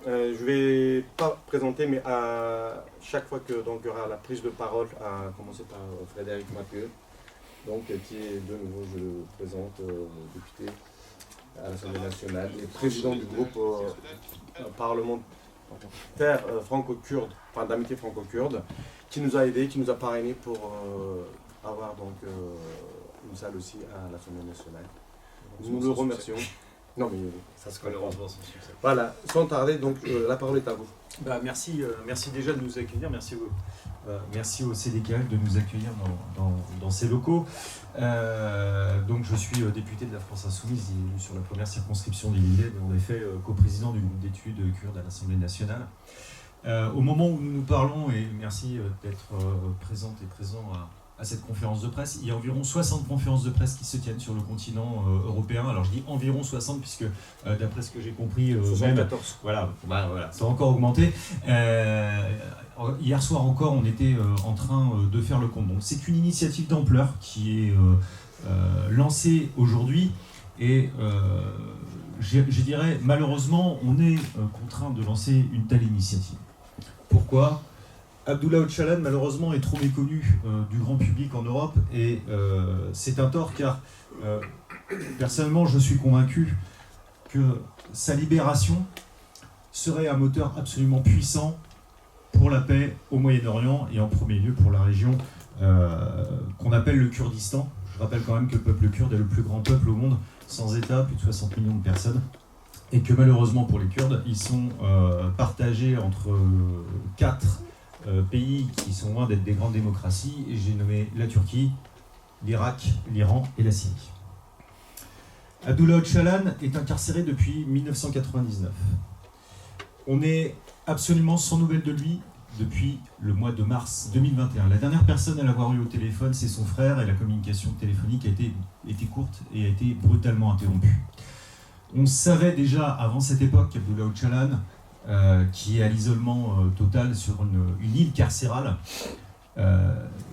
Je vais pas présenter, mais à chaque fois que donc il y aura la prise de parole, à commencer par Frédéric Mathieu, donc qui est de nouveau, je le présente, député à l'Assemblée nationale et président du groupe parlementaire franco-kurde, enfin d'amitié franco-kurde, qui nous a aidés, qui nous a parrainés pour avoir donc une salle aussi à l'Assemblée nationale. Nous le remercions. Non mais ça se connaît. Voilà, sans tarder, donc la parole est à vous. Merci déjà de nous accueillir, merci au CDKF de nous accueillir dans ces locaux. Donc je suis député de la France Insoumise sur la première circonscription des Lillet, en effet coprésident du groupe d'études kurdes à l'Assemblée nationale. Au moment où nous nous parlons, et merci d'être présente et présent à cette conférence de presse, il y a environ 60 conférences de presse qui se tiennent sur le continent européen. Alors je dis environ 60 puisque d'après ce que j'ai compris, 74. Voilà, ça a encore augmenté. Hier soir encore, on était en train de faire le compte. Donc c'est une initiative d'ampleur qui est lancée aujourd'hui et je dirais malheureusement on est contraint de lancer une telle initiative. Pourquoi ? Abdullah Öcalan, malheureusement, est trop méconnu du grand public en Europe et c'est un tort car personnellement, je suis convaincu que sa libération serait un moteur absolument puissant pour la paix au Moyen-Orient et en premier lieu pour la région qu'on appelle le Kurdistan. Je rappelle quand même que le peuple kurde est le plus grand peuple au monde, sans État, plus de 60 millions de personnes. Et que malheureusement pour les Kurdes, ils sont partagés entre 4 pays qui sont loin d'être des grandes démocraties, et j'ai nommé la Turquie, l'Irak, l'Iran et la Syrie. Abdullah Öcalan est incarcéré depuis 1999. On est absolument sans nouvelles de lui depuis le mois de mars 2021. La dernière personne à l'avoir eu au téléphone, c'est son frère, et la communication téléphonique a été courte et a été brutalement interrompue. On savait déjà avant cette époque qu'Abdullah Öcalan, qui est à l'isolement total sur une île carcérale,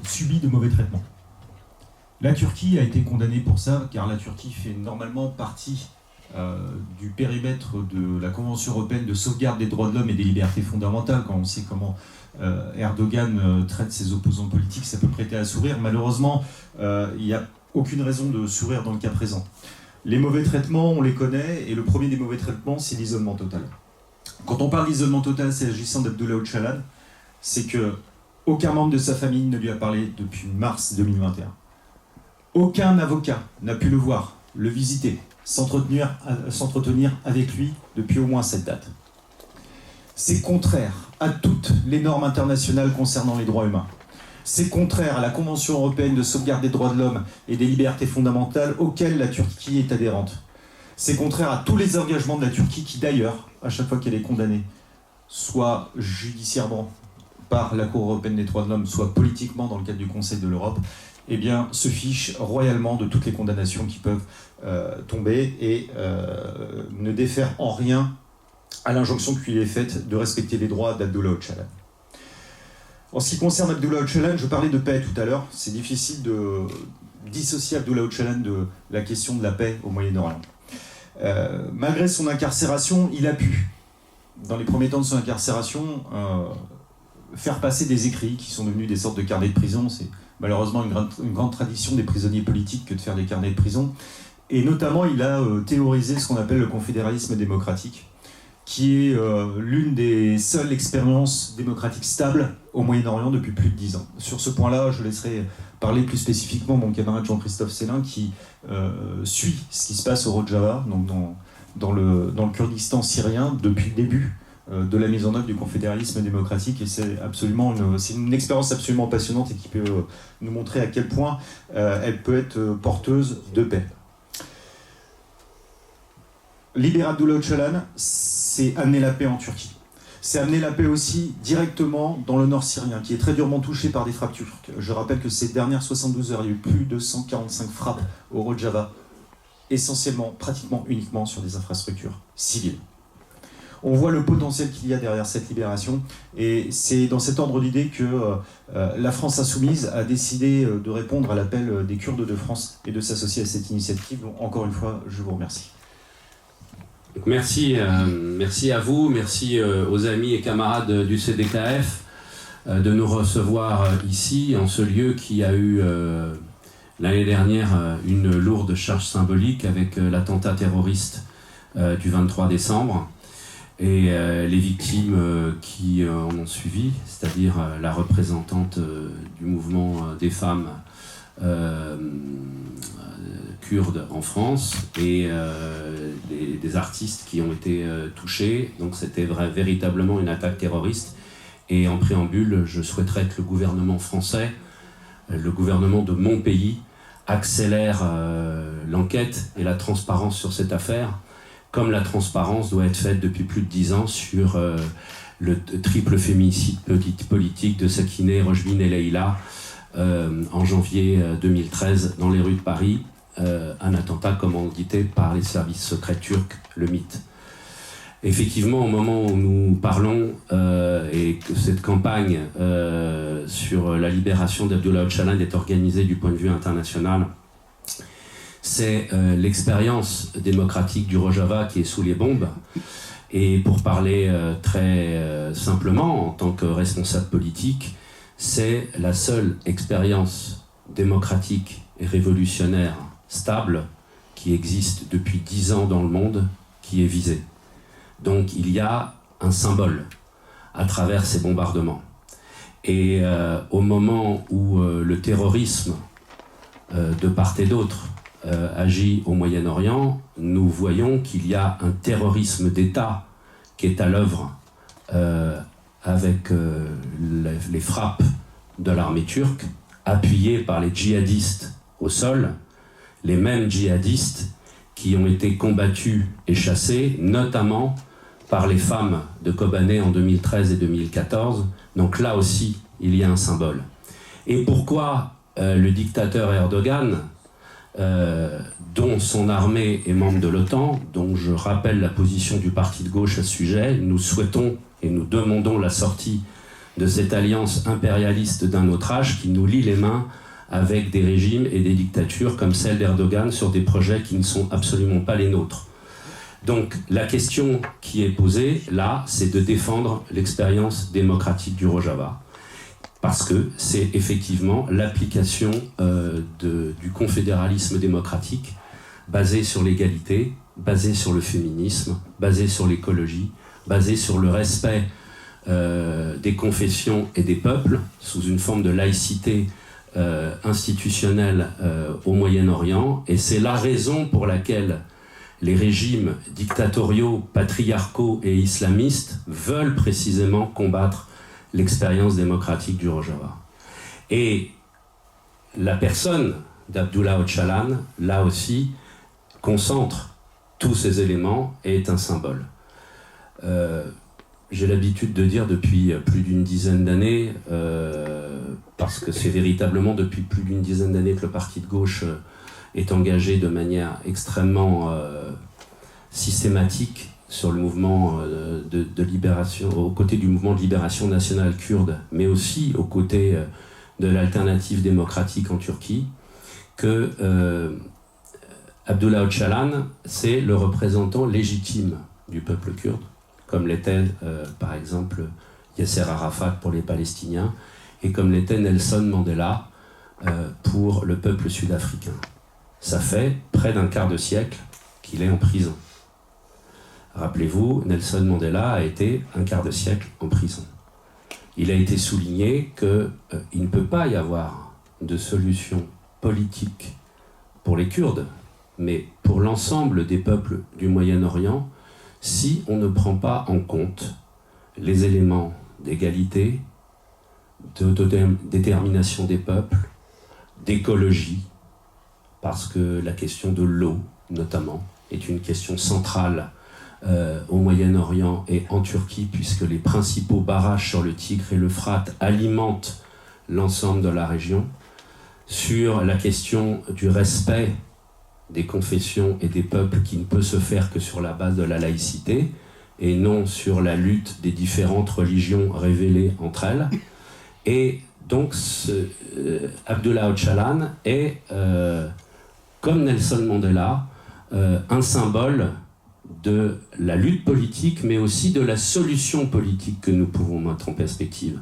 subit de mauvais traitements. La Turquie a été condamnée pour ça, car la Turquie fait normalement partie du périmètre de la Convention européenne de sauvegarde des droits de l'homme et des libertés fondamentales. Quand on sait comment Erdogan traite ses opposants politiques, ça peut prêter à sourire. Malheureusement, il n'y a aucune raison de sourire dans le cas présent. Les mauvais traitements, on les connaît, et le premier des mauvais traitements, c'est l'isolement total. Quand on parle d'isolement total, s'agissant d'Abdullah Öcalan, c'est que aucun membre de sa famille ne lui a parlé depuis mars 2021. Aucun avocat n'a pu le voir, le visiter, s'entretenir avec lui depuis au moins cette date. C'est contraire à toutes les normes internationales concernant les droits humains. C'est contraire à la Convention européenne de sauvegarde des droits de l'homme et des libertés fondamentales auxquelles la Turquie est adhérente. C'est contraire à tous les engagements de la Turquie qui, d'ailleurs, à chaque fois qu'elle est condamnée, soit judiciairement par la Cour européenne des droits de l'homme, soit politiquement dans le cadre du Conseil de l'Europe, eh bien, se fiche royalement de toutes les condamnations qui peuvent tomber et ne défère en rien à l'injonction qui lui est faite de respecter les droits d'Abdullah Öcalan. En ce qui concerne Abdullah Öcalan, je parlais de paix tout à l'heure. C'est difficile de dissocier Abdullah Öcalan de la question de la paix au Moyen-Orient. Malgré son incarcération, il a pu, dans les premiers temps de son incarcération, faire passer des écrits qui sont devenus des sortes de carnets de prison. C'est malheureusement une grande tradition des prisonniers politiques que de faire des carnets de prison. Et notamment, il a théorisé ce qu'on appelle le confédéralisme démocratique, qui est l'une des seules expériences démocratiques stables au Moyen-Orient depuis plus de 10 ans. Sur ce point-là, je laisserai parler plus spécifiquement mon camarade Jean-Christophe Célin, qui suit ce qui se passe au Rojava, donc dans le Kurdistan syrien, depuis le début de la mise en œuvre du confédéralisme démocratique, et c'est une expérience absolument passionnante et qui peut nous montrer à quel point elle peut être porteuse de paix. Libérer Abdullah Öcalan, c'est amener la paix en Turquie. C'est amener la paix aussi directement dans le nord syrien, qui est très durement touché par des frappes turques. Je rappelle que ces dernières 72 heures, il y a eu plus de 145 frappes au Rojava, essentiellement, pratiquement uniquement sur des infrastructures civiles. On voit le potentiel qu'il y a derrière cette libération, et c'est dans cet ordre d'idée que la France Insoumise a décidé de répondre à l'appel des Kurdes de France et de s'associer à cette initiative. Donc, encore une fois, je vous remercie. Donc merci à vous, merci aux amis et camarades du CDKF de nous recevoir ici, en ce lieu qui a eu l'année dernière une lourde charge symbolique avec l'attentat terroriste du 23 décembre et les victimes qui en ont suivi, c'est-à-dire la représentante du mouvement des femmes kurdes en France et des artistes qui ont été touchés. Donc c'était véritablement une attaque terroriste. Et en préambule, je souhaiterais que le gouvernement français, le gouvernement de mon pays, accélère l'enquête et la transparence sur cette affaire, comme la transparence doit être faite depuis plus de 10 ans sur le triple féminicide politique de Sakineh, Rojbin et Leïla en janvier 2013 dans les rues de Paris, un attentat commandité par les services secrets turcs, le MIT. Effectivement, au moment où nous parlons et que cette campagne sur la libération d'Abdullah Öcalan est organisée du point de vue international, c'est l'expérience démocratique du Rojava qui est sous les bombes. Et pour parler très simplement, en tant que responsable politique, c'est la seule expérience démocratique et révolutionnaire stable qui existe depuis 10 ans dans le monde qui est visée. Donc il y a un symbole à travers ces bombardements. Et au moment où le terrorisme de part et d'autre agit au Moyen-Orient, nous voyons qu'il y a un terrorisme d'État qui est à l'œuvre avec les frappes de l'armée turque, appuyées par les djihadistes au sol, les mêmes djihadistes qui ont été combattus et chassés, notamment par les femmes de Kobané en 2013 et 2014. Donc là aussi, il y a un symbole. Et pourquoi le dictateur Erdogan, dont son armée est membre de l'OTAN, donc je rappelle la position du parti de gauche à ce sujet, nous souhaitons et nous demandons la sortie de cette alliance impérialiste d'un autre âge qui nous lie les mains avec des régimes et des dictatures comme celle d'Erdogan sur des projets qui ne sont absolument pas les nôtres. Donc la question qui est posée là, c'est de défendre l'expérience démocratique du Rojava, parce que c'est effectivement l'application du confédéralisme démocratique basé sur l'égalité, basé sur le féminisme, basé sur l'écologie, basé sur le respect des confessions et des peuples sous une forme de laïcité institutionnelle au Moyen-Orient. Et c'est la raison pour laquelle les régimes dictatoriaux, patriarcaux et islamistes veulent précisément combattre l'expérience démocratique du Rojava. Et la personne d'Abdullah Öcalan, là aussi, concentre tous ces éléments et est un symbole. J'ai l'habitude de dire depuis plus d'une dizaine d'années, parce que c'est véritablement depuis plus d'une dizaine d'années que le parti de gauche est engagé de manière extrêmement systématique sur le mouvement de libération, aux côtés du mouvement de libération nationale kurde, mais aussi aux côtés de l'alternative démocratique en Turquie, que Abdullah Öcalan, c'est le représentant légitime du peuple kurde, comme l'était par exemple Yasser Arafat pour les Palestiniens, et comme l'était Nelson Mandela pour le peuple sud-africain. Ça fait près d'un quart de siècle qu'il est en prison. Rappelez-vous, Nelson Mandela a été un quart de siècle en prison. Il a été souligné qu'il ne peut pas y avoir de solution politique pour les Kurdes, mais pour l'ensemble des peuples du Moyen-Orient, si on ne prend pas en compte les éléments d'égalité, de détermination des peuples, d'écologie, parce que la question de l'eau, notamment, est une question centrale au Moyen-Orient et en Turquie, puisque les principaux barrages sur le Tigre et l'Euphrate alimentent l'ensemble de la région, sur la question du respect des confessions et des peuples qui ne peut se faire que sur la base de la laïcité, et non sur la lutte des différentes religions révélées entre elles. Et donc, Abdullah Öcalan est, comme Nelson Mandela, un symbole de la lutte politique, mais aussi de la solution politique que nous pouvons mettre en perspective.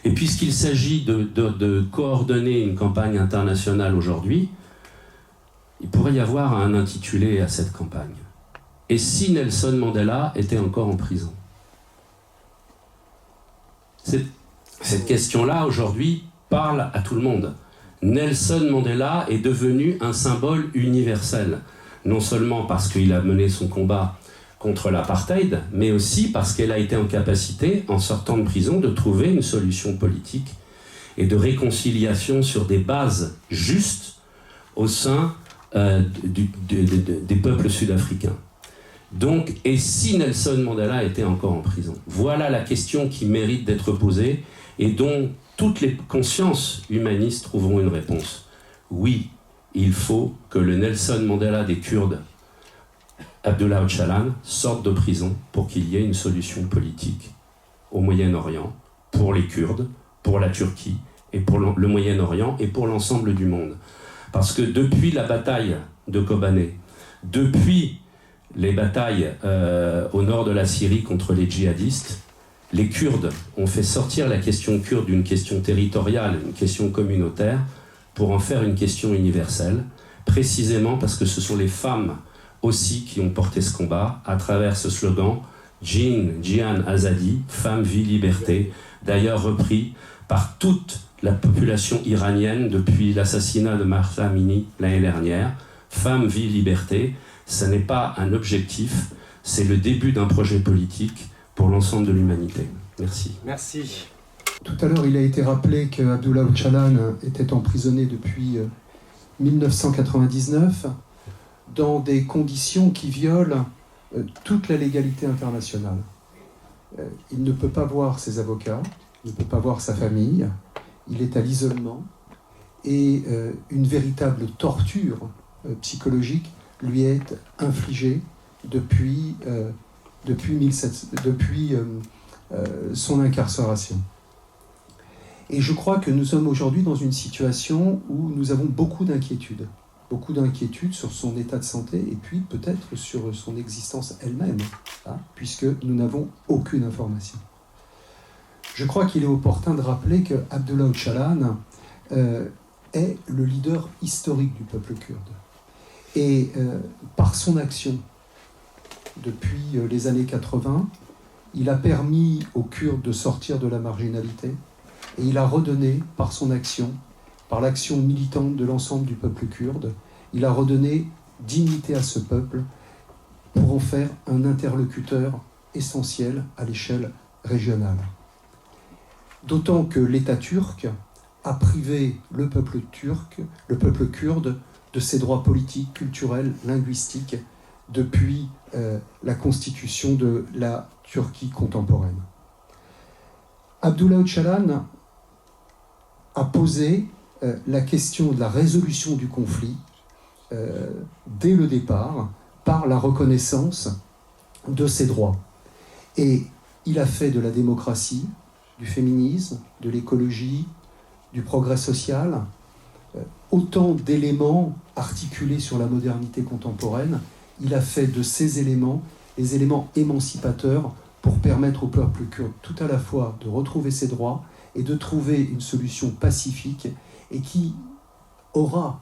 Et puisqu'il s'agit de coordonner une campagne internationale aujourd'hui, il pourrait y avoir un intitulé à cette campagne. Et si Nelson Mandela était encore en prison? Cette question-là, aujourd'hui, parle à tout le monde. Nelson Mandela est devenu un symbole universel, non seulement parce qu'il a mené son combat contre l'apartheid, mais aussi parce qu'elle a été en capacité, en sortant de prison, de trouver une solution politique et de réconciliation sur des bases justes au sein des peuples sud-africains. Donc, et si Nelson Mandela était encore en prison? Voilà la question qui mérite d'être posée et dont toutes les consciences humanistes trouveront une réponse. Oui, il faut que le Nelson Mandela des Kurdes, Abdullah Öcalan, sorte de prison pour qu'il y ait une solution politique au Moyen-Orient, pour les Kurdes, pour la Turquie, et pour le Moyen-Orient, et pour l'ensemble du monde. Parce que depuis la bataille de Kobané, depuis les batailles au nord de la Syrie contre les djihadistes, les Kurdes ont fait sortir la question kurde d'une question territoriale, une question communautaire, pour en faire une question universelle, précisément parce que ce sont les femmes aussi qui ont porté ce combat à travers ce slogan « Jihan Azadi, femme, vie, liberté », d'ailleurs repris par toute la population iranienne depuis l'assassinat de Mahsa Amini l'année dernière. Femme, vie, liberté, ce n'est pas un objectif, c'est le début d'un projet politique pour l'ensemble de l'humanité. Merci. Merci. Tout à l'heure, il a été rappelé qu'Abdullah Öcalan était emprisonné depuis 1999 dans des conditions qui violent toute la légalité internationale. Il ne peut pas voir ses avocats, il ne peut pas voir sa famille, il est à l'isolement et une véritable torture psychologique lui est infligée depuis son incarcération. Et je crois que nous sommes aujourd'hui dans une situation où nous avons beaucoup d'inquiétudes sur son état de santé et puis peut-être sur son existence elle-même, hein, puisque nous n'avons aucune information. Je crois qu'il est opportun de rappeler que Abdullah Öcalan est le leader historique du peuple kurde. Et par son action, depuis les années 80, il a permis aux Kurdes de sortir de la marginalité et il a redonné, par son action, par l'action militante de l'ensemble du peuple kurde, il a redonné dignité à ce peuple pour en faire un interlocuteur essentiel à l'échelle régionale. D'autant que l'État turc a privé le peuple kurde, de ses droits politiques, culturels, linguistiques, depuis la constitution de la Turquie contemporaine. Abdullah Öcalan a posé la question de la résolution du conflit dès le départ par la reconnaissance de ses droits. Et il a fait de la démocratie, du féminisme, de l'écologie, du progrès social, autant d'éléments articulés sur la modernité contemporaine. Il a fait de ces éléments les éléments émancipateurs pour permettre au peuple kurde tout à la fois de retrouver ses droits et de trouver une solution pacifique et qui aura,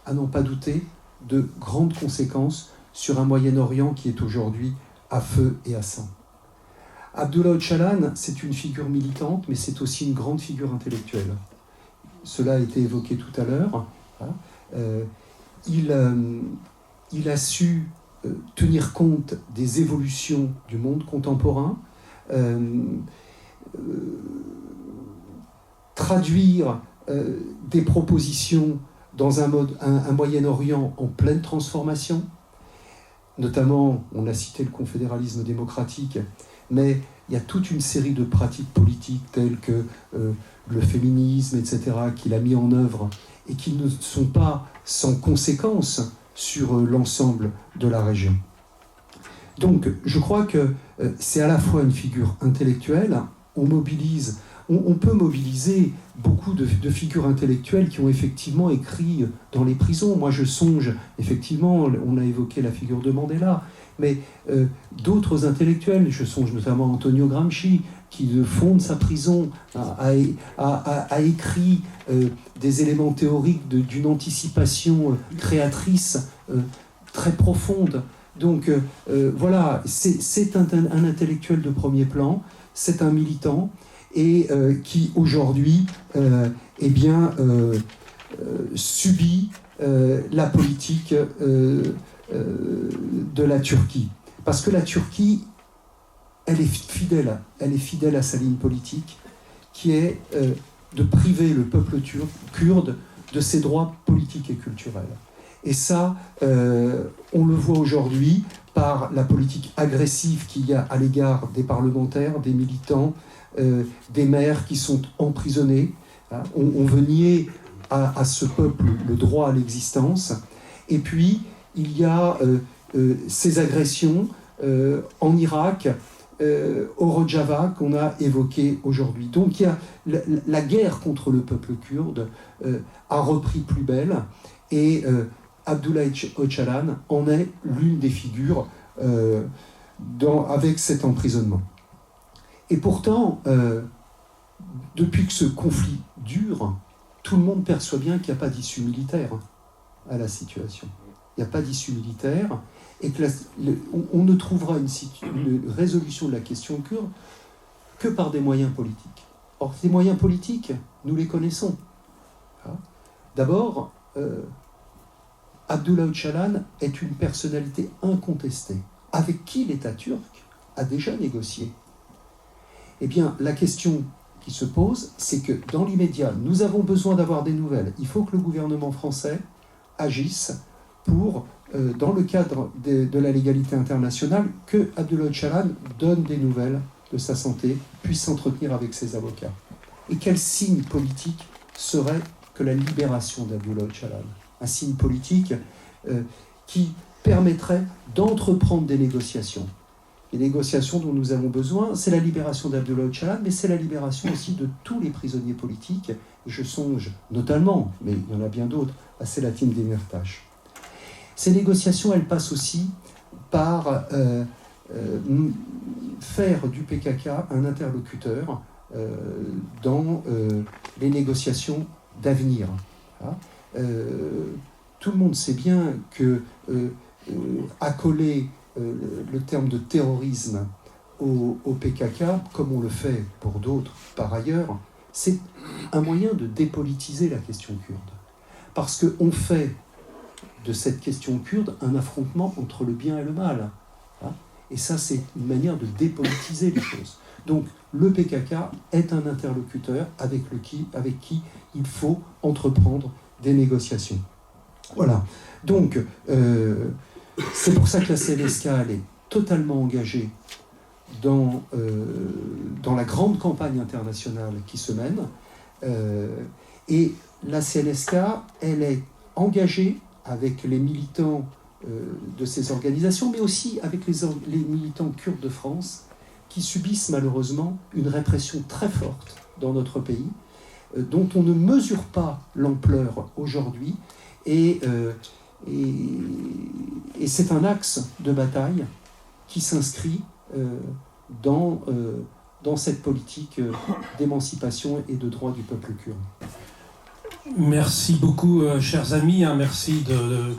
à n'en pas douter, de grandes conséquences sur un Moyen-Orient qui est aujourd'hui à feu et à sang. Abdullah Öcalan, c'est une figure militante, mais c'est aussi une grande figure intellectuelle. Cela a été évoqué tout à l'heure. Il a su tenir compte des évolutions du monde contemporain, traduire des propositions dans un Moyen-Orient en pleine transformation. Notamment, on a cité le confédéralisme démocratique, mais il y a toute une série de pratiques politiques telles que le féminisme, etc., qu'il a mis en œuvre et qui ne sont pas sans conséquences sur l'ensemble de la région. Donc, je crois que c'est à la fois une figure intellectuelle, on peut mobiliser beaucoup de figures intellectuelles qui ont effectivement écrit dans les prisons. Moi, je songe, effectivement, on a évoqué la figure de Mandela, mais d'autres intellectuels, je songe notamment à Antonio Gramsci, qui, de fond de sa prison, a écrit des éléments théoriques d'une anticipation créatrice très profonde. Donc voilà, c'est un intellectuel de premier plan, c'est un militant, et qui aujourd'hui subit la politique de la Turquie. Parce que la Turquie, elle est fidèle à sa ligne politique, qui est de priver le peuple kurde de ses droits politiques et culturels. Et ça, on le voit aujourd'hui par la politique agressive qu'il y a à l'égard des parlementaires, des militants, des maires qui sont emprisonnés. On veut nier à ce peuple le droit à l'existence. Et puis, il y a ces agressions en Irak, au Rojava, qu'on a évoqué aujourd'hui. Donc, il y a la guerre contre le peuple kurde a repris plus belle, et Abdullah Öcalan en est l'une des figures avec cet emprisonnement. Et pourtant, depuis que ce conflit dure, tout le monde perçoit bien qu'il n'y a pas d'issue militaire à la situation. Il n'y a pas d'issue militaire, et que on ne trouvera une résolution de la question kurde que par des moyens politiques. Or, ces moyens politiques, nous les connaissons. D'abord, Abdullah Öcalan est une personnalité incontestée, avec qui l'État turc a déjà négocié. Eh bien, la question qui se pose, c'est que dans l'immédiat, nous avons besoin d'avoir des nouvelles. Il faut que le gouvernement français agisse pour, dans le cadre de la légalité internationale, que Abdullah Öcalan donne des nouvelles de sa santé, puisse s'entretenir avec ses avocats. Et quel signe politique serait que la libération d'Abdullah Öcalan ? Un signe politique qui permettrait d'entreprendre des négociations. Les négociations dont nous avons besoin, c'est la libération d'Abdullah Öcalan, mais c'est la libération aussi de tous les prisonniers politiques. Je songe notamment, mais il y en a bien d'autres, à Selahattin Demirtas. Ces négociations, elles passent aussi par faire du PKK un interlocuteur dans les négociations d'avenir. Tout le monde sait bien que accoler le terme de terrorisme au PKK, comme on le fait pour d'autres par ailleurs, c'est un moyen de dépolitiser la question kurde. Parce qu'on fait de cette question kurde un affrontement entre le bien et le mal. Et ça, c'est une manière de dépolitiser les choses. Donc, le PKK est un interlocuteur avec qui il faut entreprendre des négociations. Voilà. Donc, c'est pour ça que la CNSK, elle est totalement engagée dans la grande campagne internationale qui se mène. Et la CNSK, elle est engagée avec les militants de ces organisations, mais aussi avec les militants kurdes de France, qui subissent malheureusement une répression très forte dans notre pays, dont on ne mesure pas l'ampleur aujourd'hui, et c'est un axe de bataille qui s'inscrit dans cette politique d'émancipation et de droit du peuple kurde. Merci beaucoup, chers amis. Merci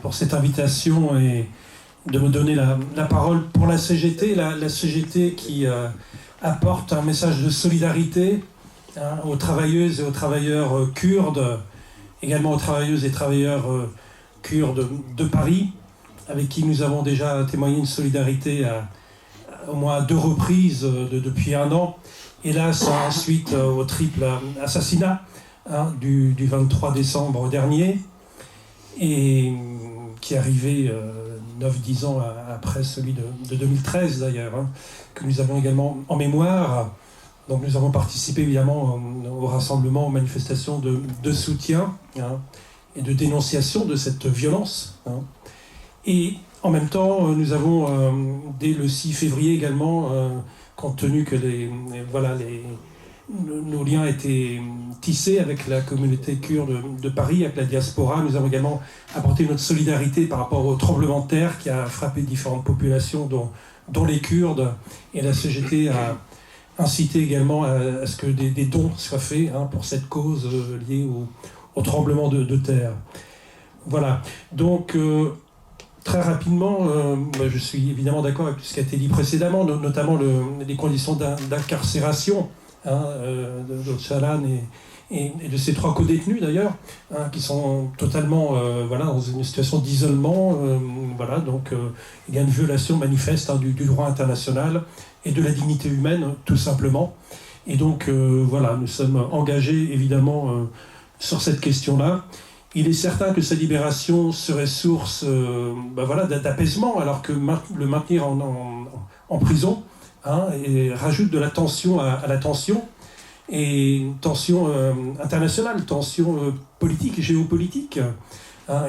pour cette invitation et de me donner la parole pour la CGT. La CGT qui apporte un message de solidarité aux travailleuses et aux travailleurs kurdes, également aux travailleuses et travailleurs kurdes de Paris, avec qui nous avons déjà témoigné une solidarité au moins à 2 reprises depuis 1 an. Hélas, ensuite au triple assassinat du 23 décembre dernier, et qui est arrivé 9-10 ans après celui de 2013 d'ailleurs, que nous avons également en mémoire. Donc nous avons participé évidemment au rassemblement, aux manifestations de soutien et de dénonciation de cette violence. Et en même temps, nous avons, dès le 6 février également, compte tenu que nos liens étaient tissés avec la communauté kurde de Paris, avec la diaspora. Nous avons également apporté notre solidarité par rapport au tremblement de terre qui a frappé différentes populations, dont les Kurdes. Et la CGT a incité également à ce que des dons soient faits pour cette cause liée au tremblement de terre. Voilà. Donc, très rapidement, je suis évidemment d'accord avec ce qui a été dit précédemment, notamment les conditions d'incarcération de Öcalan et de ces 3 co-détenus d'ailleurs, qui sont totalement dans une situation d'isolement. Donc il y a une violation manifeste du droit international et de la dignité humaine, tout simplement. Et donc nous sommes engagés évidemment sur cette question-là. Il est certain que sa libération serait source d'apaisement, alors que le maintenir en prison et rajoute de la tension à la tension, et une tension internationale, tension politique et géopolitique.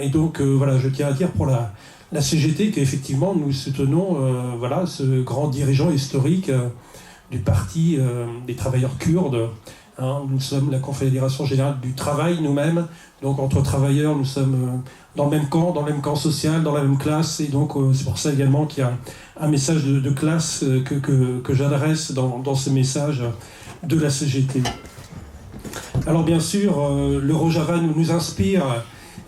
Et donc je tiens à dire pour la CGT qu'effectivement nous soutenons ce grand dirigeant historique du parti des travailleurs kurdes. Nous sommes la Confédération Générale du Travail nous-mêmes, donc entre travailleurs nous sommes dans le même camp social, dans la même classe, et donc c'est pour ça également qu'il y a un message de classe que j'adresse dans ce message de la CGT. Alors bien sûr, le Rojava nous inspire,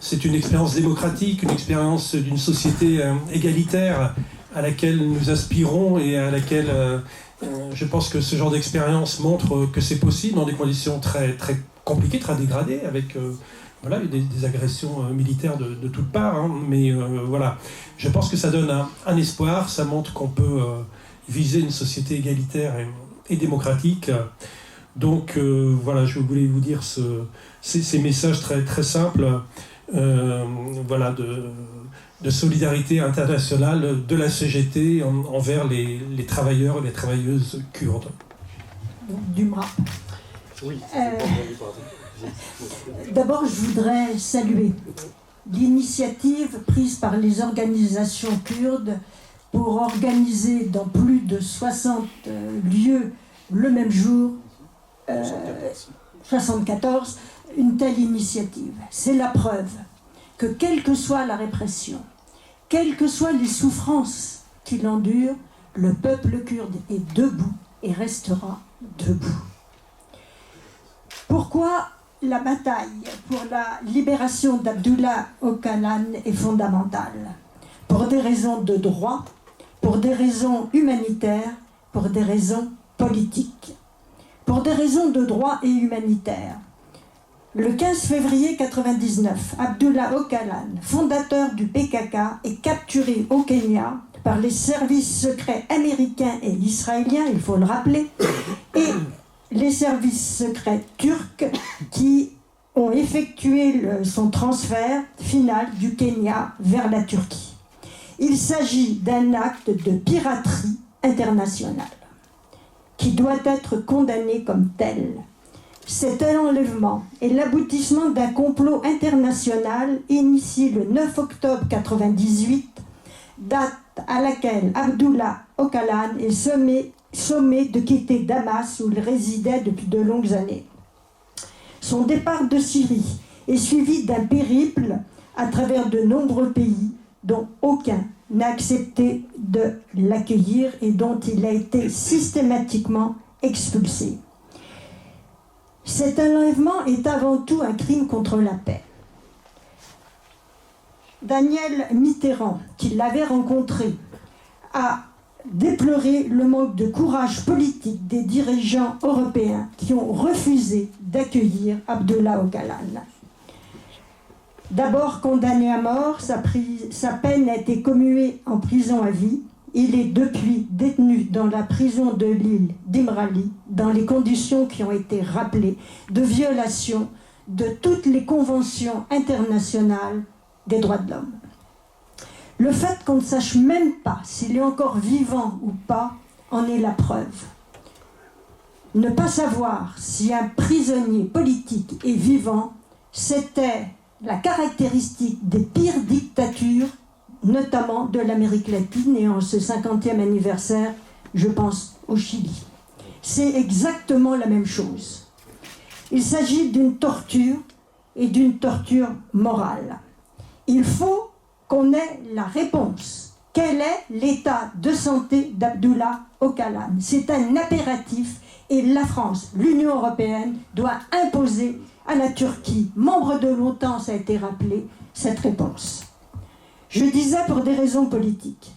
c'est une expérience démocratique, une expérience d'une société égalitaire à laquelle nous aspirons et à laquelle je pense que ce genre d'expérience montre que c'est possible dans des conditions très, très compliquées, très dégradées, avec des agressions militaires de toutes parts. Mais je pense que ça donne un espoir, ça montre qu'on peut viser une société égalitaire et démocratique. Donc je voulais vous dire ces messages très, très simples de solidarité internationale de la CGT envers les travailleurs et les travailleuses kurdes. Dumra. Oui. D'abord, je voudrais saluer l'initiative prise par les organisations kurdes pour organiser dans plus de 60 lieux le même jour, 74, une telle initiative. C'est la preuve que quelle que soit la répression, quelles que soient les souffrances qu'il endure, le peuple kurde est debout et restera debout. Pourquoi la bataille pour la libération d'Abdullah Öcalan est fondamentale? Pour des raisons de droit, pour des raisons humanitaires, pour des raisons politiques. Pour des raisons de droit et humanitaires. Le 15 février 1999, Abdullah Öcalan, fondateur du PKK, est capturé au Kenya par les services secrets américains et israéliens, il faut le rappeler, et les services secrets turcs qui ont effectué son transfert final du Kenya vers la Turquie. Il s'agit d'un acte de piraterie internationale qui doit être condamné comme tel. Cet enlèvement est l'aboutissement d'un complot international initié le 9 octobre 1998, date à laquelle Abdullah Öcalan est sommé de quitter Damas où il résidait depuis de longues années. Son départ de Syrie est suivi d'un périple à travers de nombreux pays dont aucun n'a accepté de l'accueillir et dont il a été systématiquement expulsé. Cet enlèvement est avant tout un crime contre la paix. Daniel Mitterrand, qui l'avait rencontré, a déploré le manque de courage politique des dirigeants européens qui ont refusé d'accueillir Abdullah Öcalan. D'abord condamné à mort, sa peine a été commuée en prison à vie. Il est depuis détenu dans la prison de l'île d'Imrali, dans les conditions qui ont été rappelées de violation de toutes les conventions internationales des droits de l'homme. Le fait qu'on ne sache même pas s'il est encore vivant ou pas en est la preuve. Ne pas savoir si un prisonnier politique est vivant, c'était la caractéristique des pires dictatures, notamment de l'Amérique latine, et en ce 50e anniversaire, je pense au Chili. c'est exactement la même chose. Il s'agit d'une torture et d'une torture morale. Il faut qu'on ait la réponse. Quel est l'état de santé d'Abdullah Öcalan? C'est un impératif et la France, l'Union européenne, doit imposer à la Turquie, membre de l'OTAN, ça a été rappelé, cette réponse. Je disais pour des raisons politiques.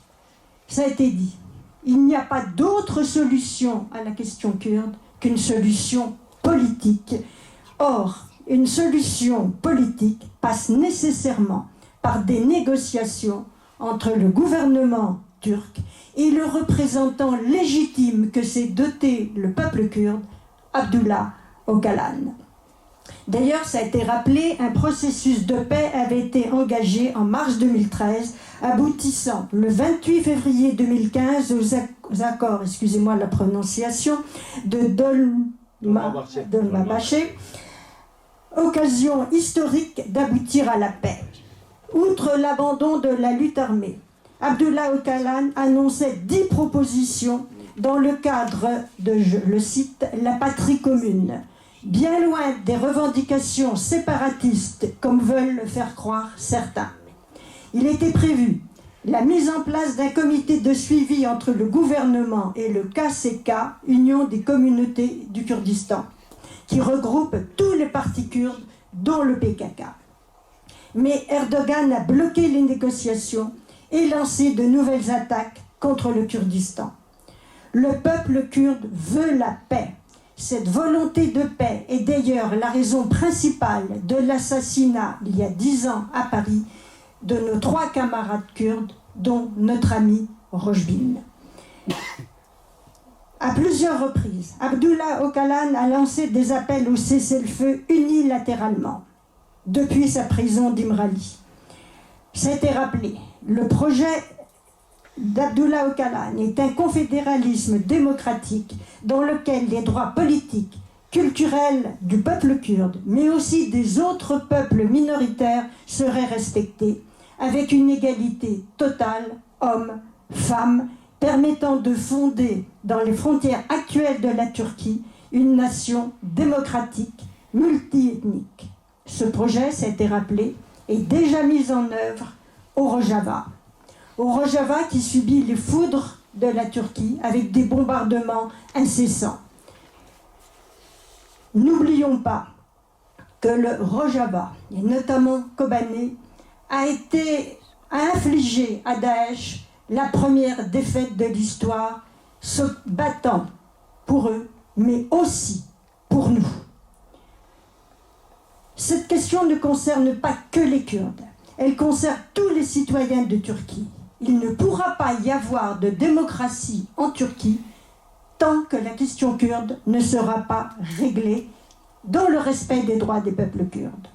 Ça a été dit. Il n'y a pas d'autre solution à la question kurde qu'une solution politique. Or, une solution politique passe nécessairement par des négociations entre le gouvernement turc et le représentant légitime que s'est doté le peuple kurde, Abdullah Öcalan. D'ailleurs, ça a été rappelé, un processus de paix avait été engagé en mars 2013, aboutissant le 28 février 2015 aux accords, excusez-moi la prononciation, de Dolmabahçe, occasion historique d'aboutir à la paix. Outre l'abandon de la lutte armée, Abdullah Öcalan annonçait 10 propositions dans le cadre de, je le cite, la patrie commune, bien loin des revendications séparatistes comme veulent le faire croire certains. Il était prévu la mise en place d'un comité de suivi entre le gouvernement et le KCK, Union des communautés du Kurdistan, qui regroupe tous les partis kurdes, dont le PKK. Mais Erdogan a bloqué les négociations et lancé de nouvelles attaques contre le Kurdistan. Le peuple kurde veut la paix. Cette volonté de paix est d'ailleurs la raison principale de l'assassinat, il y a 10 ans à Paris, de nos 3 camarades kurdes, dont notre ami Rojbin. À plusieurs reprises, Abdullah Öcalan a lancé des appels au cessez-le-feu unilatéralement, depuis sa prison d'Imrali. Ça a été rappelé, le projet d'Abdullah Öcalan est un confédéralisme démocratique dans lequel les droits politiques, culturels du peuple kurde, mais aussi des autres peuples minoritaires seraient respectés, avec une égalité totale, hommes, femmes, permettant de fonder, dans les frontières actuelles de la Turquie, une nation démocratique, multiethnique. Ce projet, ça a été rappelé, est déjà mis en œuvre au Rojava. Au Rojava qui subit les foudres de la Turquie avec des bombardements incessants. N'oublions pas que le Rojava, et notamment Kobané, a infligé à Daesh la première défaite de l'histoire, se battant pour eux, mais aussi pour nous. Cette question ne concerne pas que les Kurdes, elle concerne tous les citoyens de Turquie. Il ne pourra pas y avoir de démocratie en Turquie tant que la question kurde ne sera pas réglée dans le respect des droits des peuples kurdes.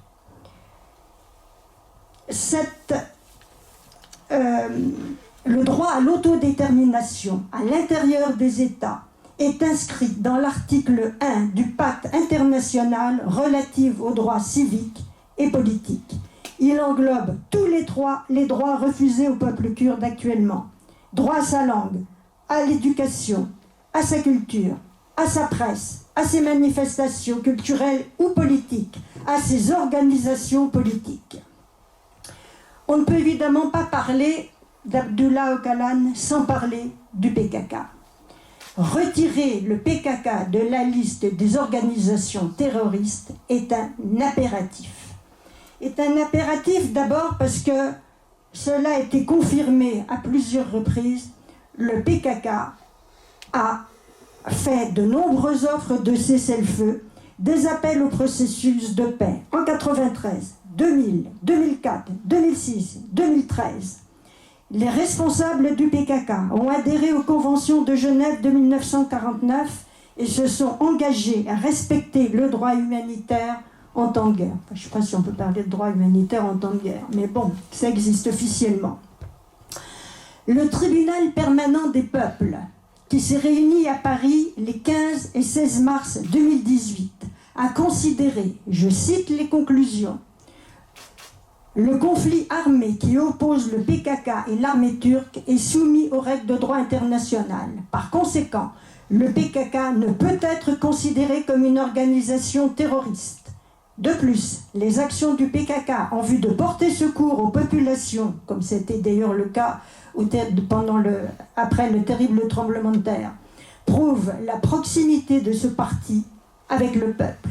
Le droit à l'autodétermination à l'intérieur des États est inscrit dans l'article 1 du pacte international relatif aux droits civiques et politiques. Il englobe tous les droits refusés au peuple kurde actuellement. Droit à sa langue, à l'éducation, à sa culture, à sa presse, à ses manifestations culturelles ou politiques, à ses organisations politiques. On ne peut évidemment pas parler d'Abdullah Öcalan sans parler du PKK. Retirer le PKK de la liste des organisations terroristes est un impératif. Est un impératif d'abord parce que cela a été confirmé à plusieurs reprises. Le PKK a fait de nombreuses offres de cessez-le-feu, des appels au processus de paix en 1993, 2000, 2004, 2006, 2013. Les responsables du PKK ont adhéré aux conventions de Genève de 1949 et se sont engagés à respecter le droit humanitaire en temps de guerre. Enfin, je ne sais pas si on peut parler de droit humanitaire en temps de guerre, mais bon, ça existe officiellement. Le tribunal permanent des peuples, qui s'est réuni à Paris les 15 et 16 mars 2018, a considéré, je cite les conclusions, le conflit armé qui oppose le PKK et l'armée turque est soumis aux règles de droit international. Par conséquent, Le PKK ne peut être considéré comme une organisation terroriste. De plus, les actions du PKK en vue de porter secours aux populations, comme c'était d'ailleurs le cas après le terrible tremblement de terre, prouvent la proximité de ce parti avec le peuple.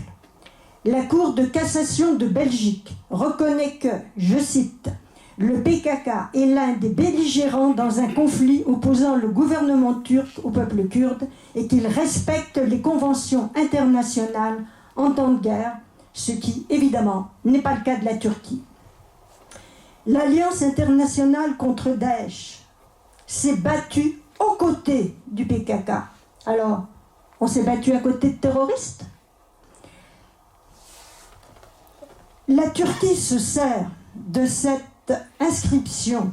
La Cour de cassation de Belgique reconnaît que, je cite, « Le PKK est l'un des belligérants dans un conflit opposant le gouvernement turc au peuple kurde et qu'il respecte les conventions internationales en temps de guerre, ce qui, évidemment, n'est pas le cas de la Turquie. » L'Alliance internationale contre Daesh s'est battue aux côtés du PKK. Alors, on s'est battu à côté de terroristes ? La Turquie se sert de cette inscription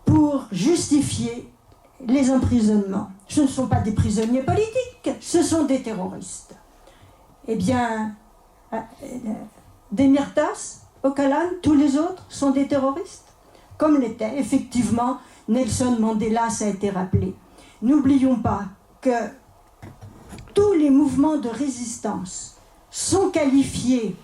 pour justifier les emprisonnements. Ce ne sont pas des prisonniers politiques, ce sont des terroristes. Eh bien, Demirtas, Öcalan, tous les autres sont des terroristes, comme l'était effectivement Nelson Mandela, ça a été rappelé. N'oublions pas que tous les mouvements de résistance sont qualifiés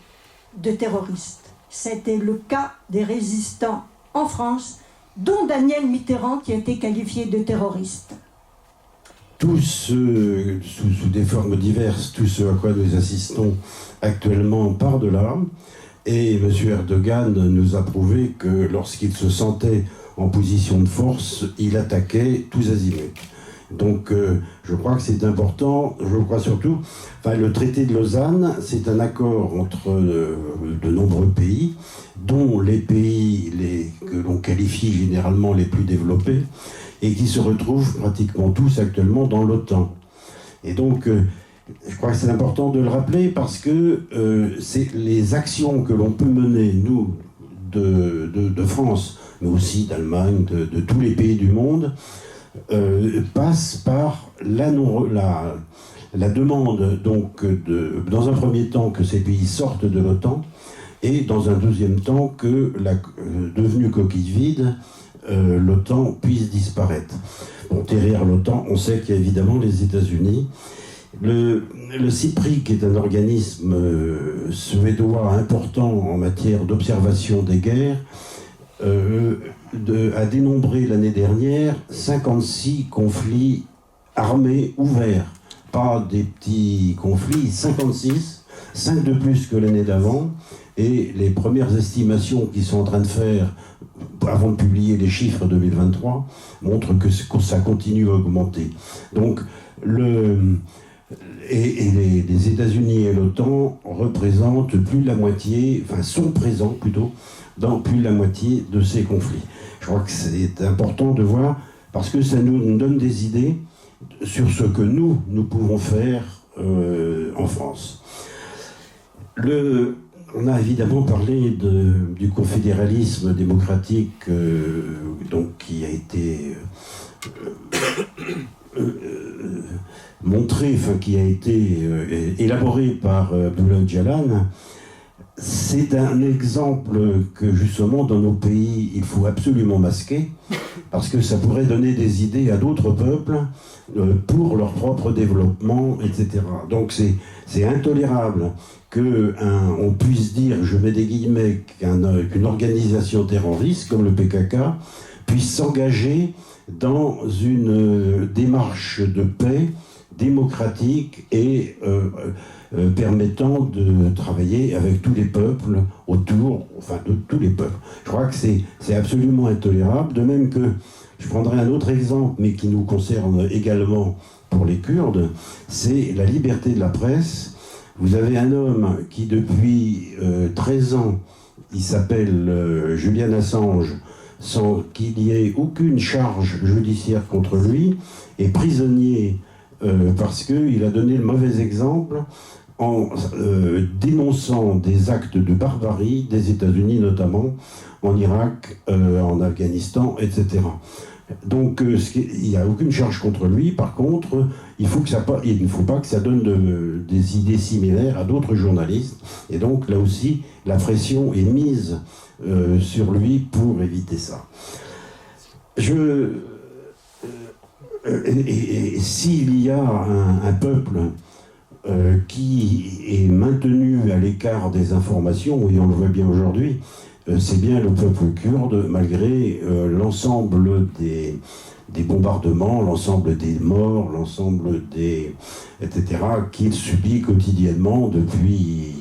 de terroristes. C'était le cas des résistants en France, dont Daniel Mitterrand qui a été qualifié de terroriste. Tous sous des formes diverses, tout ce à quoi nous assistons actuellement part de là. Et M. Erdogan nous a prouvé que lorsqu'il se sentait en position de force, il attaquait tous azimuts. Donc je crois que c'est important, je crois surtout, le traité de Lausanne, c'est un accord entre de nombreux pays, dont les pays que l'on qualifie généralement les plus développés, et qui se retrouvent pratiquement tous actuellement dans l'OTAN. Et donc je crois que c'est important de le rappeler parce que c'est les actions que l'on peut mener, nous, de France, mais aussi d'Allemagne, de tous les pays du monde, passe par la demande, donc, dans un premier temps, que ces pays sortent de l'OTAN, et dans un deuxième temps, que devenue coquille vide, l'OTAN puisse disparaître. Bon, derrière l'OTAN, on sait qu'il y a évidemment les États-Unis. Le CIPRI, qui est un organisme suédois important en matière d'observation des guerres, a dénombré l'année dernière 56 conflits armés ouverts. Pas des petits conflits, 56, 5 de plus que l'année d'avant. Et les premières estimations qu'ils sont en train de faire, avant de publier les chiffres 2023, montrent que ça continue à augmenter. Donc, les États-Unis et l'OTAN représentent plus de la moitié, sont présents plutôt, dans plus de la moitié de ces conflits. Je crois que c'est important de voir, parce que ça nous donne des idées sur ce que nous pouvons faire en France. On a évidemment parlé du confédéralisme démocratique qui a été montré, qui a été élaboré par Abdullah Öcalan. C'est un exemple que justement dans nos pays il faut absolument masquer parce que ça pourrait donner des idées à d'autres peuples pour leur propre développement, etc. Donc c'est intolérable qu'on puisse dire, je mets des guillemets, qu'une organisation terroriste comme le PKK puisse s'engager dans une démarche de paix démocratique et permettant de travailler avec tous les peuples autour, de tous les peuples. Je crois que c'est absolument intolérable, de même que je prendrai un autre exemple, mais qui nous concerne également pour les Kurdes, c'est la liberté de la presse. Vous avez un homme qui depuis 13 ans, il s'appelle Julian Assange, sans qu'il y ait aucune charge judiciaire contre lui, est prisonnier parce qu'il a donné le mauvais exemple en dénonçant des actes de barbarie des États-Unis, notamment en Irak, en Afghanistan, etc. Donc il n'y a aucune charge contre lui. Par contre, il ne faut pas que ça donne des idées similaires à d'autres journalistes. Et donc là aussi, la pression est mise sur lui pour éviter ça. et s'il y a un peuple qui est maintenu à l'écart des informations, et on le voit bien aujourd'hui, c'est bien le peuple kurde, malgré l'ensemble des bombardements, l'ensemble des morts, l'ensemble des... etc., qu'il subit quotidiennement depuis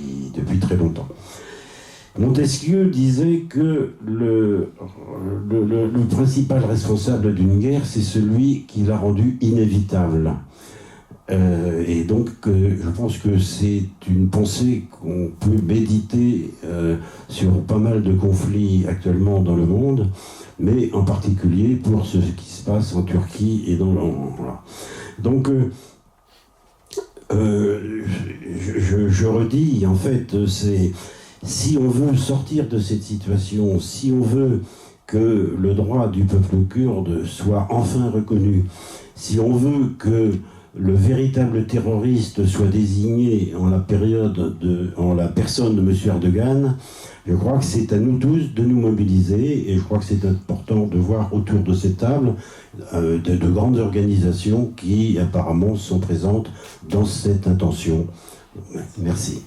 très longtemps. Montesquieu disait que le principal responsable d'une guerre, c'est celui qui l'a rendue inévitable. Et donc, je pense que c'est une pensée qu'on peut méditer sur pas mal de conflits actuellement dans le monde, mais en particulier pour ce qui se passe en Turquie et dans le... Voilà. Donc, je redis, en fait, c'est... Si on veut sortir de cette situation, si on veut que le droit du peuple kurde soit enfin reconnu, si on veut que le véritable terroriste soit désigné en la personne de M. Erdogan, je crois que c'est à nous tous de nous mobiliser, et je crois que c'est important de voir autour de cette table de grandes organisations qui apparemment sont présentes dans cette intention. Merci.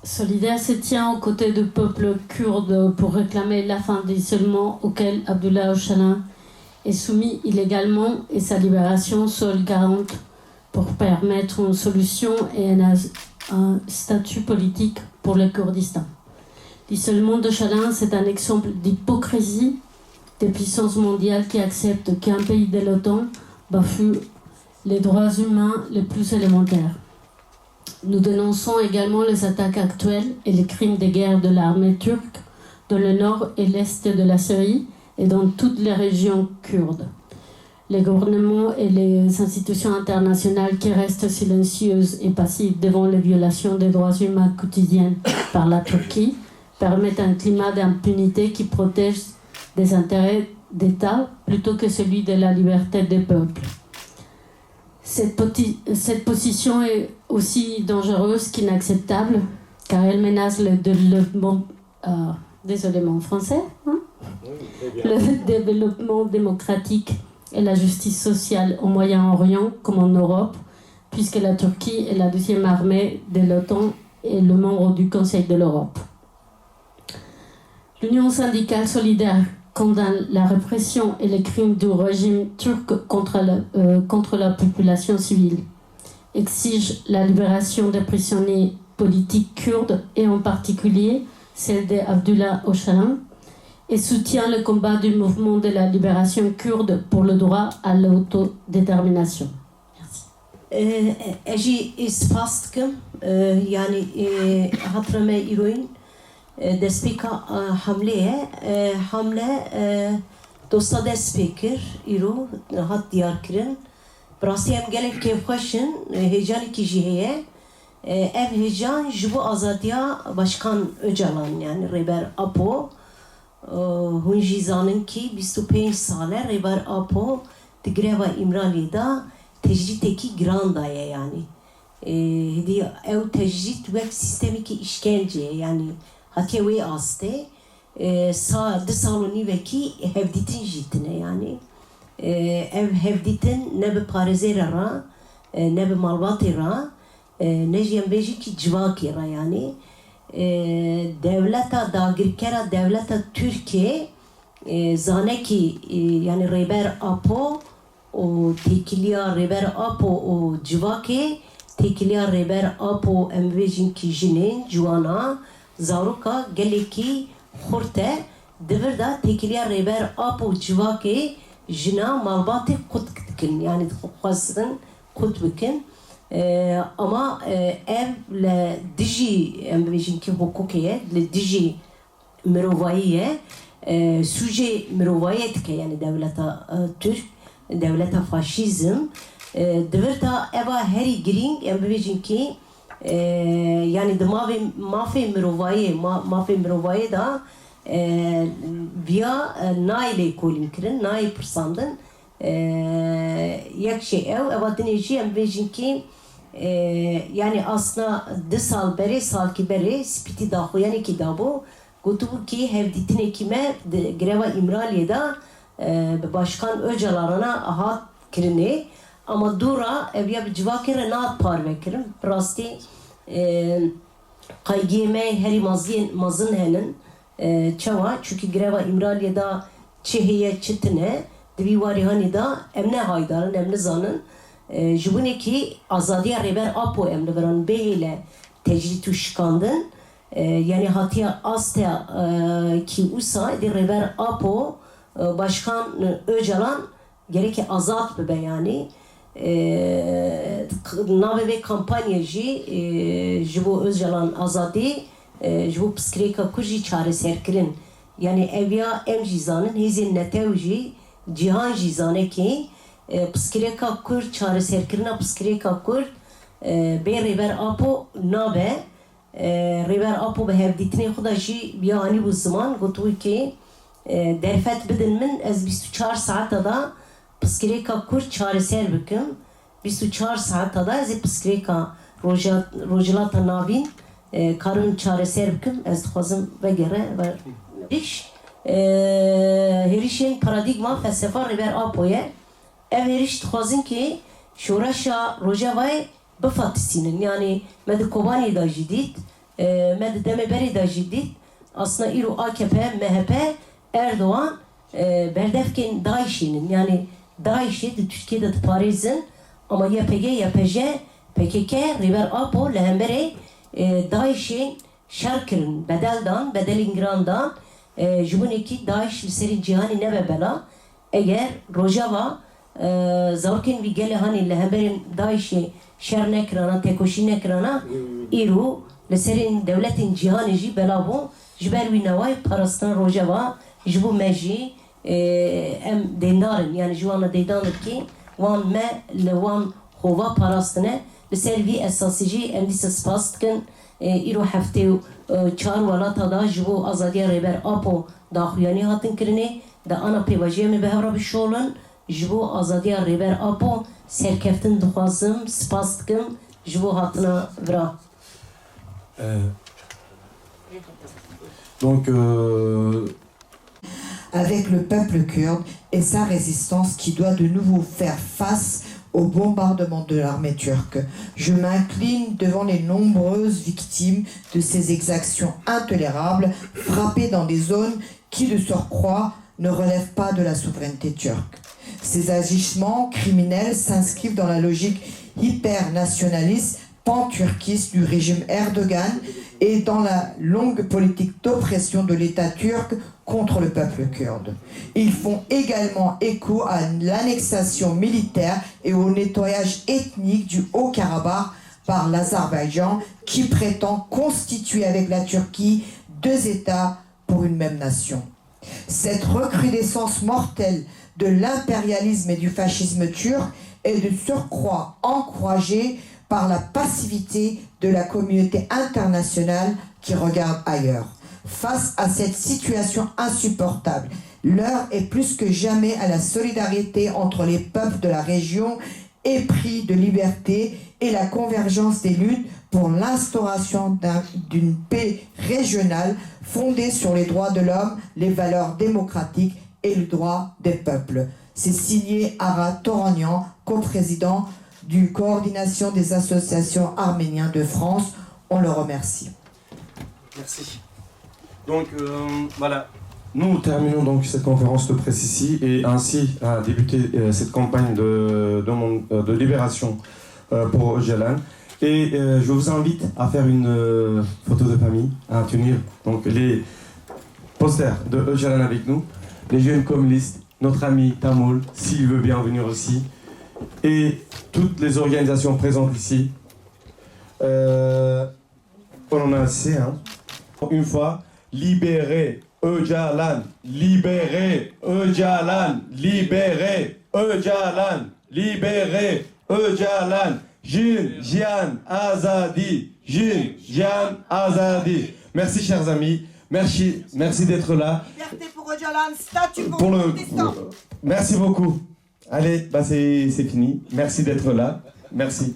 Solidaire se tient aux côtés du peuple kurde pour réclamer la fin de l'isolement auquel Abdullah Öcalan est soumis illégalement et sa libération, seule garante pour permettre une solution et un statut politique pour le Kurdistan. L'isolement d'Öcalan, c'est un exemple d'hypocrisie des puissances mondiales qui acceptent qu'un pays de l'OTAN bafoue les droits humains les plus élémentaires. Nous dénonçons également les attaques actuelles et les crimes de guerre de l'armée turque dans le nord et l'est de la Syrie et dans toutes les régions kurdes. Les gouvernements et les institutions internationales qui restent silencieuses et passives devant les violations des droits humains quotidiennes par la Turquie permettent un climat d'impunité qui protège des intérêts d'État plutôt que celui de la liberté des peuples. Cette position est aussi dangereuse qu'inacceptable, car elle menace le développement, désolé mon français, hein? Le développement démocratique et la justice sociale au Moyen-Orient comme en Europe, puisque la Turquie est la deuxième armée de l'OTAN et le membre du Conseil de l'Europe. L'Union syndicale solidaire condamne la répression et les crimes du régime turc contre la population civile, exige la libération des prisonniers politiques kurdes et en particulier celle d'Abdullah Öcalan et soutient le combat du mouvement de la libération kurde pour le droit à l'autodétermination. Merci. Eji ispastkim yani hatırlama iroin despika hamleye hamle dosta despikir iro hat diyar kirin brasiyem gelek kevxaşın heyecani ki jiheye ev heyecan jibu azadiya başkan Öcalan yani Reber Apo hunji zanın ki 25 sale Reber Apo Tigreva İmrali'da tecriteki grandaya yani hedi ev tecrit ve sistemiki işkence yani hatiye ve aste sa de saloni veki hevditin jitine yani ev hevditin ne be parezera ra ne be malbati ra ne jembeji ki civaki ra yani devleta dagirkera devleta Türkiye zaneki yani Reber Apo o tekiliya Reber Apo o civake tekiliya Reber Apo emvejin ki jinin juana zaruka geleki khurte devirda tekiliya Reber Apo civake jina malbati kutkin yani khasın kutbikin ama ev le diji emvejin ki hukukiye le diji mirovayiye suje mirovayet ke yani devleta Türk devleta faşizm devirta eva heri giring emvejin ki yani de mafi mirovaye da via naile kolin kirin nail persandın yak şey eva dineci emvejin ki yani aslında de sal beri sal ki beri spiti da yani ki da bu kutubu ki hevditine kime greva İmraliye'da başkan Öcalan'a hat kirine ama dura evya bir civakir na parvekirim rasti kaygime heri mazın henin çava çünkü greva İmraliye'da çehiye çitine divivari hani da emne haydarın emne zanın jibuneki azadiya reber apo emne veran beyle tecrit şikandın yani hatiya astea ki usa de reber apo başkan Öcalan gereki azat be yani nave ve kampanyacı jibo Öcalan azadi jibo psikreka kuji çare serkirin yani evya em jizanın hizin netevji cihan jizane ki psikreka kur çare serkirina psikreka kur be reber apo nave reber apo be hevditine xuda jî biyani bu zaman gotu ki derfet bidin min ez 24 saata da psikreka kur çareser bikim 24 saata da ez psikreka rojilata navin karın çareser bikim ez dixwazim vegere ve iş herişên paradigma felsefa reber apoye ev heriş dixwazin ki şoreşa rojavayê bifatisînin yani me di Kobaniyê da jî dît me di Demirberê da jî dît aslında îro AKP, MHP, Erdoğan berdevkên Daişînin yani Daişê di Türkiye'de diparêzin ama YPG, YPJ, PKK, Reber Apo li hemberê Daişên şer kirin bedeldan, bedelên girandan ji binekî Daeş li serê cîhanê nebe bela eger rojava zarokên vî gelê hanî li hemberên Daişê şer nekirana, tekoşî nekirana îro li serên devletên cîhanê jî bela bû ji ber wî newayê parastina rojava ji bo me jî em dêndarin yani ji wan dêdan ki wan me li wan xova parastine li ser vî esasî jî em dîsa spas dikin îro heftê çar welata da ji bo azadiya Reber Apo daxuyanî hatin kirinê da ana pêvajiya me bi hevra bişolin ji bo azadiya Reber Apo serkeftin dixwazim spas dikim ji bo hatina vira. Donc, avec le peuple kurde et sa résistance qui doit de nouveau faire face au bombardement de l'armée turque. Je m'incline devant les nombreuses victimes de ces exactions intolérables frappées dans des zones qui, de surcroît, ne relèvent pas de la souveraineté turque. Ces agissements criminels s'inscrivent dans la logique hyper-nationaliste pan-turquiste du régime Erdogan et dans la longue politique d'oppression de l'État turc contre le peuple kurde. Ils font également écho à l'annexation militaire et au nettoyage ethnique du Haut-Karabakh par l'Azerbaïdjan qui prétend constituer avec la Turquie deux États pour une même nation. Cette recrudescence mortelle de l'impérialisme et du fascisme turc est de surcroît encouragée par la passivité de la communauté internationale qui regarde ailleurs. Face à cette situation insupportable, l'heure est plus que jamais à la solidarité entre les peuples de la région épris de liberté et la convergence des luttes pour l'instauration d'une paix régionale fondée sur les droits de l'homme, les valeurs démocratiques et le droit des peuples. C'est signé Ara Toranian, coprésident du Coordination des associations arméniennes de France. On le remercie. Merci. Donc voilà. Nous terminons donc cette conférence de presse ici et ainsi a débuté cette campagne de libération pour Öcalan. Et je vous invite à faire une photo de famille, à tenir donc les posters de Öcalan avec nous, les jeunes communistes, notre ami Tamoul, s'il veut bien venir aussi, et toutes les organisations présentes ici. On en a assez, hein. Une fois, libérez Öcalan, libérez Öcalan, libérez Öcalan, libérez Öcalan, Jin, Jian, Azadi, Jin, Jian, Azadi. Merci chers amis, merci d'être là. Liberté pour Öcalan, statut pour le. Merci beaucoup. Allez, bah c'est fini. Merci d'être là. Merci.